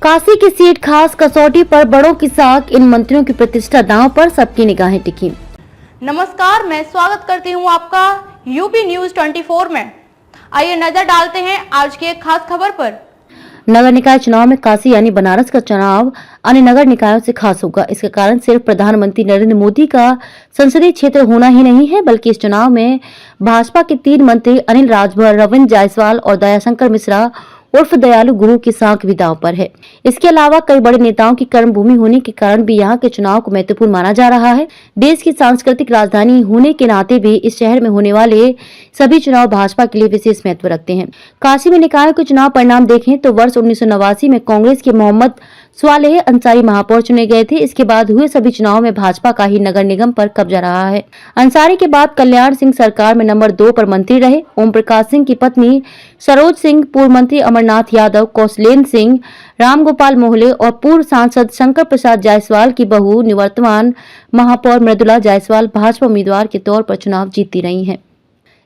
काशी की सीट खास कसौटी पर बड़ों की साख, इन मंत्रियों की प्रतिष्ठा दांव पर सबकी निगाहें टिकी। नमस्कार, मैं स्वागत करती हूं आपका यूपी न्यूज 24 में। आइए नजर डालते हैं आज की एक खास खबर पर। नगर निकाय चुनाव में काशी यानी बनारस का चुनाव अन्य नगर निकायों से खास होगा। इसका कारण सिर्फ प्रधानमंत्री नरेंद्र मोदी का संसदीय क्षेत्र होना ही नहीं है, बल्कि इस चुनाव में भाजपा के 3 मंत्री अनिल राजभर, रविंद्र जायसवाल और दयाशंकर मिश्रा उर्फ दयालु गुरु की साख भी दांव पर है। इसके अलावा कई बड़े नेताओं की कर्मभूमि होने के कारण भी यहाँ के चुनाव को महत्वपूर्ण माना जा रहा है। देश की सांस्कृतिक राजधानी होने के नाते भी इस शहर में होने वाले सभी चुनाव भाजपा के लिए विशेष महत्व रखते हैं। काशी में निकायों के चुनाव परिणाम देखें तो वर्ष 1989 में कांग्रेस के मोहम्मद स्वालेह अंसारी महापौर चुने गए थे। इसके बाद हुए सभी चुनाव में भाजपा का ही नगर निगम पर कब्जा रहा है। अंसारी के बाद कल्याण सिंह सरकार में नंबर 2 पर मंत्री रहे। ओम प्रकाश सिंह की पत्नी सरोज सिंह, पूर्व मंत्री अमरनाथ यादव, कौशलेन सिंह, रामगोपाल मोहले और पूर्व सांसद शंकर प्रसाद जायसवाल की बहू निवर्तमान महापौर मृदुला जायसवाल भाजपा उम्मीदवार के तौर पर चुनाव जीतती रही हैं।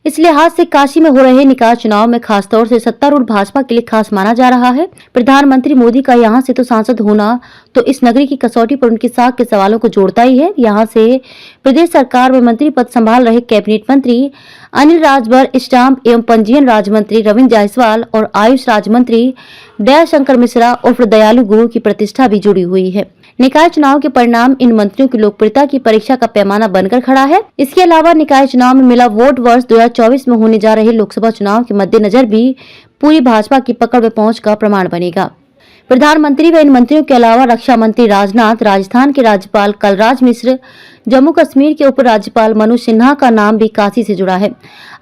इस लिहाज से काशी में हो रहे निकाय चुनाव में खासतौर से सत्तारूढ़ भाजपा के लिए खास माना जा रहा है। प्रधानमंत्री मोदी का यहां से तो सांसद होना तो इस नगरी की कसौटी पर उनकी साख के सवालों को जोड़ता ही है। यहां से प्रदेश सरकार में मंत्री पद संभाल रहे कैबिनेट मंत्री अनिल राजभर, स्टाम्प एवं पंजीयन राज्य मंत्री रविंद्र जायसवाल और आयुष राज्य मंत्री दयाशंकर मिश्रा उर्फ दयालु गुरु की प्रतिष्ठा भी जुड़ी हुई है। निकाय चुनाव के परिणाम इन मंत्रियों की लोकप्रियता की परीक्षा का पैमाना बनकर खड़ा है। इसके अलावा निकाय चुनाव में मिला वोट वर्ष 2024 में होने जा रहे लोकसभा चुनाव के मद्देनजर भी पूरी भाजपा की पकड़ में पहुंच का प्रमाण बनेगा। प्रधानमंत्री व इन मंत्रियों के अलावा रक्षा मंत्री राजनाथ, राजस्थान के राज्यपाल कलराज मिश्र, जम्मू कश्मीर के उप राज्यपाल मनोज सिन्हा का नाम भी काशी से जुड़ा है।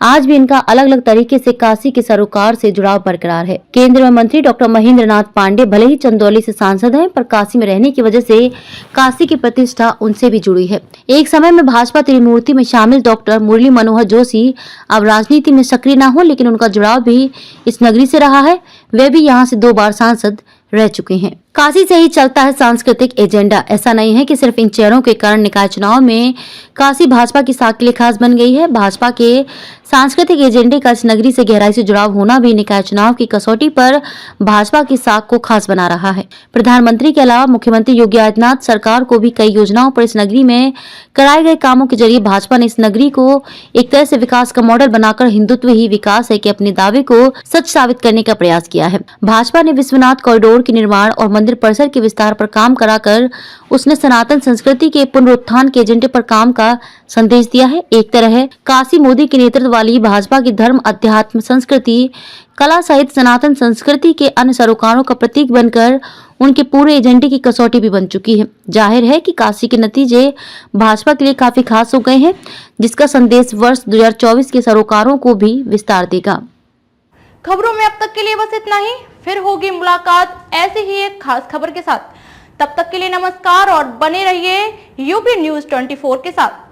आज भी इनका अलग अलग तरीके से काशी के सरोकार से जुड़ाव बरकरार है। केंद्र में मंत्री डॉक्टर महेंद्र नाथ पांडे भले ही चंदौली से सांसद हैं, पर काशी में रहने की वजह से काशी की प्रतिष्ठा उनसे भी जुड़ी है। एक समय में भाजपा त्रिमूर्ति में शामिल डॉक्टर मुरली मनोहर जोशी अब राजनीति में सक्रिय न हो, लेकिन उनका जुड़ाव भी इस नगरी से रहा है। वे भी यहाँ से 2 बार सांसद रह चुके हैं। काशी से ही चलता है सांस्कृतिक एजेंडा। ऐसा नहीं है कि सिर्फ इन चेहरों के कारण निकाय चुनाव में काशी भाजपा की साख के लिए खास बन गई है। भाजपा के सांस्कृतिक एजेंडे का इस नगरी से गहराई से जुड़ाव होना भी निकाय चुनाव की कसौटी पर भाजपा की साख को खास बना रहा है। प्रधानमंत्री के अलावा मुख्यमंत्री योगी आदित्यनाथ सरकार को भी कई योजनाओं पर इस नगरी में कराए गए कामों के जरिए भाजपा ने इस नगरी को एक तरह से विकास का मॉडल बनाकर हिंदुत्व ही विकास है कि अपने दावे को सच साबित करने का प्रयास किया है। भाजपा ने विश्वनाथ कॉरिडोर के निर्माण और मंदिर परिसर के विस्तार पर काम कराकर उसने सनातन संस्कृति के पुनरुत्थान के एजेंडे पर काम का संदेश दिया है। एक तरह काशी मोदी के नेतृत्व वाली भाजपा की धर्म, अध्यात्म, संस्कृति, कला सहित सनातन संस्कृति के अन्य सरोकारों का प्रतीक बनकर उनके पूरे एजेंडे की कसौटी भी बन चुकी है। जाहिर है कि काशी के नतीजे भाजपा के लिए काफी खास हो गए हैं, जिसका संदेश वर्ष 2024 के सरोकारों को भी विस्तार देगा। खबरों में अब तक के लिए बस इतना ही। फिर होगी मुलाकात ऐसे ही एक खास खबर के साथ। तब तक के लिए नमस्कार और बने रहिए यूपी न्यूज 24 के साथ।